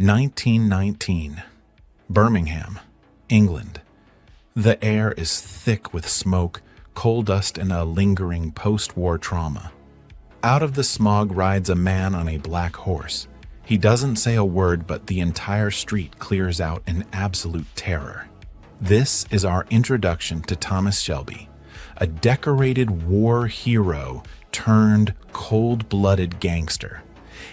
1919. Birmingham, England. The air is thick with smoke, coal dust, and a lingering post-war trauma. Out of the smog rides a man on a black horse. He doesn't say a word, but the entire street clears out in absolute terror. This is our introduction to Thomas Shelby, a decorated war hero turned cold-blooded gangster.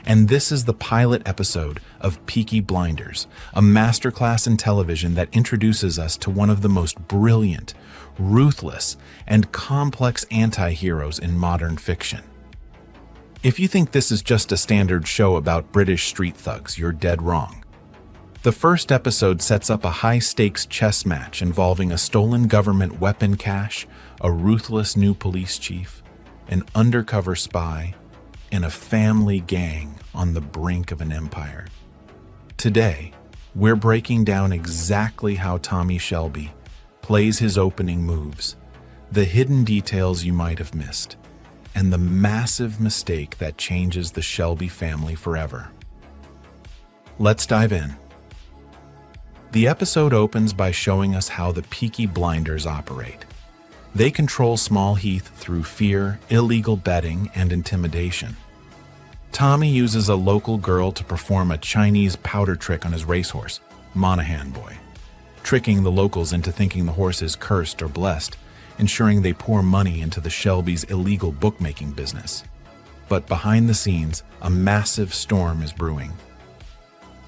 And this is the pilot episode of Peaky Blinders, a masterclass in television that introduces us to one of the most brilliant, ruthless, and complex anti-heroes in modern fiction. If you think this is just a standard show about British street thugs, you're dead wrong. The first episode sets up a high-stakes chess match involving a stolen government weapon cache, a ruthless new police chief, an undercover spy, and a family gang on the brink of an empire. Today, we're breaking down exactly how Tommy Shelby plays his opening moves, the hidden details you might have missed, and the massive mistake that changes the Shelby family forever. Let's dive in. The episode opens by showing us how the Peaky Blinders operate. They control Small Heath through fear, illegal betting, and intimidation. Tommy uses a local girl to perform a Chinese powder trick on his racehorse, Monaghan Boy, tricking the locals into thinking the horse is cursed or blessed, ensuring they pour money into the Shelby's illegal bookmaking business. But behind the scenes, a massive storm is brewing.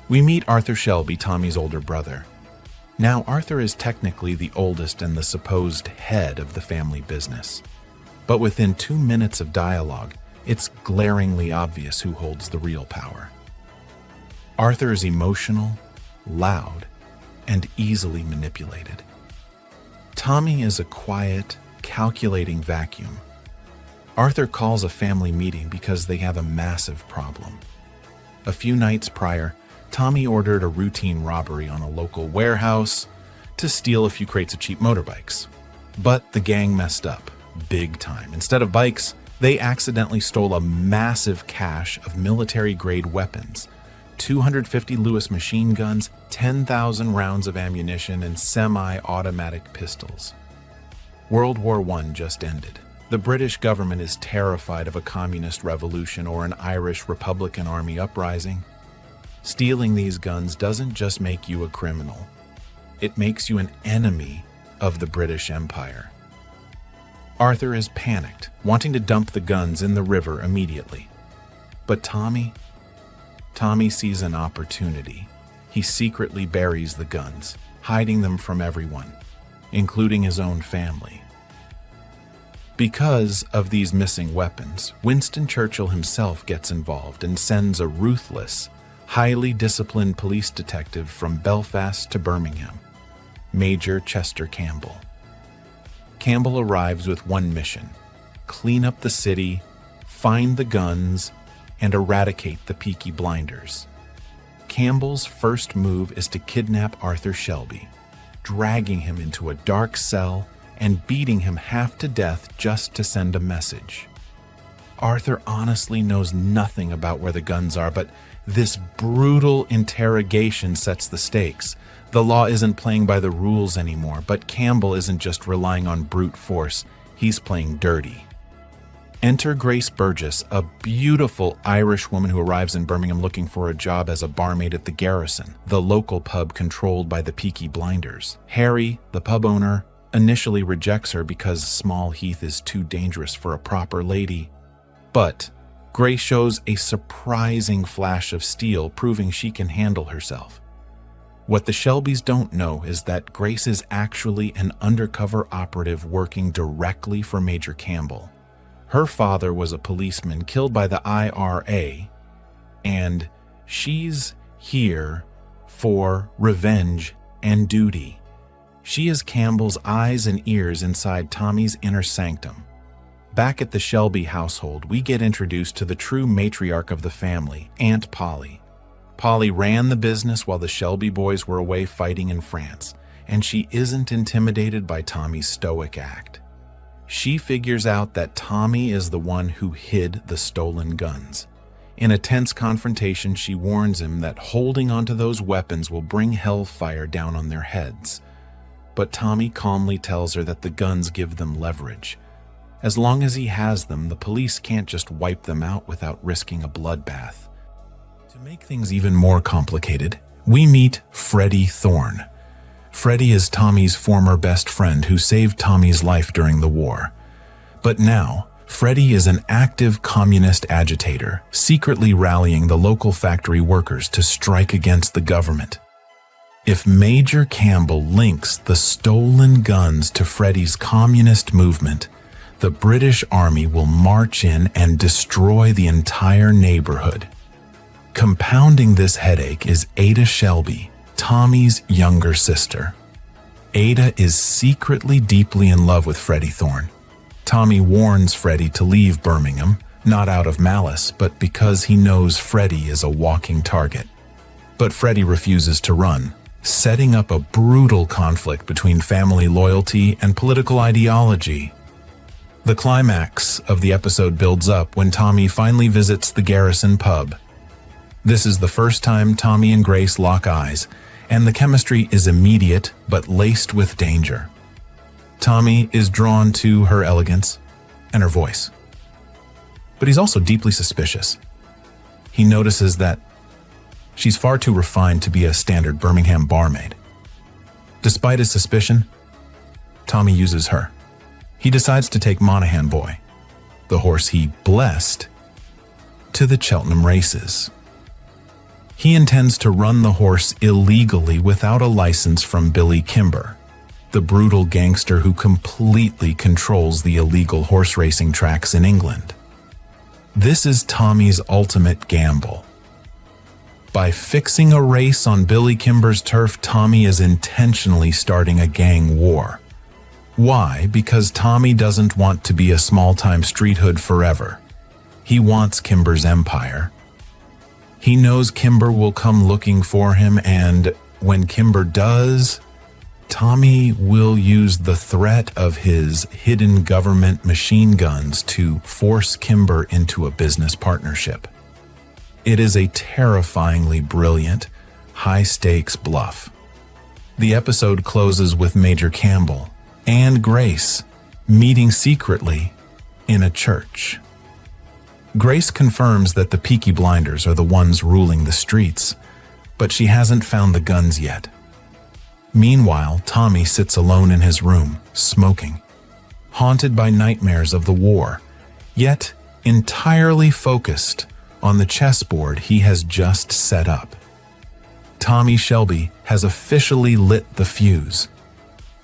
We meet Arthur Shelby, Tommy's older brother. Now, Arthur is technically the oldest and the supposed head of the family business. But within 2 minutes of dialogue, it's glaringly obvious who holds the real power. Arthur is emotional, loud, and easily manipulated. Tommy is a quiet, calculating vacuum. Arthur calls a family meeting because they have a massive problem. A few nights prior, Tommy ordered a routine robbery on a local warehouse to steal a few crates of cheap motorbikes. But the gang messed up, big time. Instead of bikes, they accidentally stole a massive cache of military-grade weapons, 250 Lewis machine guns, 10,000 rounds of ammunition, and semi-automatic pistols. World War I just ended. The British government is terrified of a communist revolution or an Irish Republican Army uprising. Stealing these guns doesn't just make you a criminal. It makes you an enemy of the British Empire. Arthur is panicked, wanting to dump the guns in the river immediately. But Tommy sees an opportunity. He secretly buries the guns, hiding them from everyone, including his own family. Because of these missing weapons, Winston Churchill himself gets involved and sends a ruthless, highly disciplined police detective from Belfast to Birmingham, Major Chester Campbell. Campbell arrives with one mission: clean up the city, find the guns, and eradicate the Peaky Blinders. Campbell's first move is to kidnap Arthur Shelby, dragging him into a dark cell and beating him half to death just to send a message. Arthur honestly knows nothing about where the guns are, but this brutal interrogation sets the stakes. The law isn't playing by the rules anymore, but Campbell isn't just relying on brute force, he's playing dirty. Enter Grace Burgess, a beautiful Irish woman who arrives in Birmingham looking for a job as a barmaid at the Garrison, the local pub controlled by the Peaky Blinders. Harry, the pub owner, initially rejects her because Small Heath is too dangerous for a proper lady. But Grace shows a surprising flash of steel, proving she can handle herself. What the Shelbys don't know is that Grace is actually an undercover operative working directly for Major Campbell. Her father was a policeman killed by the IRA, and she's here for revenge and duty. She is Campbell's eyes and ears inside Tommy's inner sanctum. Back at the Shelby household, we get introduced to the true matriarch of the family, Aunt Polly. Polly ran the business while the Shelby boys were away fighting in France, and she isn't intimidated by Tommy's stoic act. She figures out that Tommy is the one who hid the stolen guns. In a tense confrontation, she warns him that holding onto those weapons will bring hellfire down on their heads. But Tommy calmly tells her that the guns give them leverage. As long as he has them, the police can't just wipe them out without risking a bloodbath. To make things even more complicated, we meet Freddie Thorne. Freddie is Tommy's former best friend who saved Tommy's life during the war. But now, Freddie is an active communist agitator, secretly rallying the local factory workers to strike against the government. If Major Campbell links the stolen guns to Freddie's communist movement, the British Army will march in and destroy the entire neighborhood. Compounding this headache is Ada Shelby, Tommy's younger sister. Ada is secretly deeply in love with Freddie Thorne. Tommy warns Freddie to leave Birmingham, not out of malice, but because he knows Freddie is a walking target. But Freddie refuses to run, setting up a brutal conflict between family loyalty and political ideology. The climax of the episode builds up when Tommy finally visits the Garrison pub. This is the first time Tommy and Grace lock eyes, and the chemistry is immediate but laced with danger. Tommy is drawn to her elegance and her voice. But he's also deeply suspicious. He notices that she's far too refined to be a standard Birmingham barmaid. Despite his suspicion, Tommy uses her. He decides to take Monaghan Boy, the horse he blessed, to the Cheltenham races. He intends to run the horse illegally without a license from Billy Kimber, the brutal gangster who completely controls the illegal horse racing tracks in England. This is Tommy's ultimate gamble. By fixing a race on Billy Kimber's turf, Tommy is intentionally starting a gang war. Why? Because Tommy doesn't want to be a small-time street hood forever. He wants Kimber's empire. He knows Kimber will come looking for him, and when Kimber does, Tommy will use the threat of his hidden government machine guns to force Kimber into a business partnership. It is a terrifyingly brilliant, high-stakes bluff. The episode closes with Major Campbell and Grace meeting secretly in a church. Grace confirms that the Peaky Blinders are the ones ruling the streets, but she hasn't found the guns yet. Meanwhile, Tommy sits alone in his room, smoking, haunted by nightmares of the war, yet entirely focused on the chessboard he has just set up. Tommy Shelby has officially lit the fuse.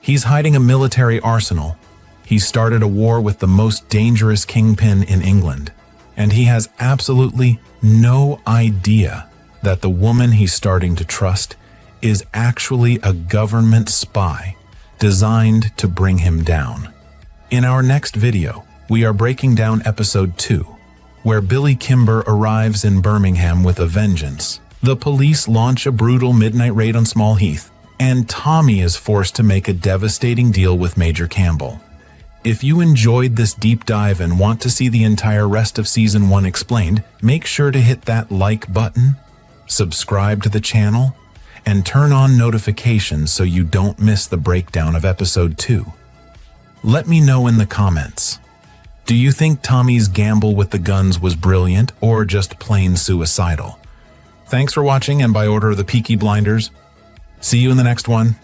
He's hiding a military arsenal. He's started a war with the most dangerous kingpin in England, and he has absolutely no idea that the woman he's starting to trust is actually a government spy designed to bring him down. In our next video, we are breaking down episode 2, where Billy Kimber arrives in Birmingham with a vengeance. The police launch a brutal midnight raid on Small Heath, and Tommy is forced to make a devastating deal with Major Campbell. If you enjoyed this deep dive and want to see the entire rest of Season 1 explained, make sure to hit that like button, subscribe to the channel, and turn on notifications so you don't miss the breakdown of episode 2. Let me know in the comments. Do you think Tommy's gamble with the guns was brilliant or just plain suicidal? Thanks for watching, and by order of the Peaky Blinders, see you in the next one.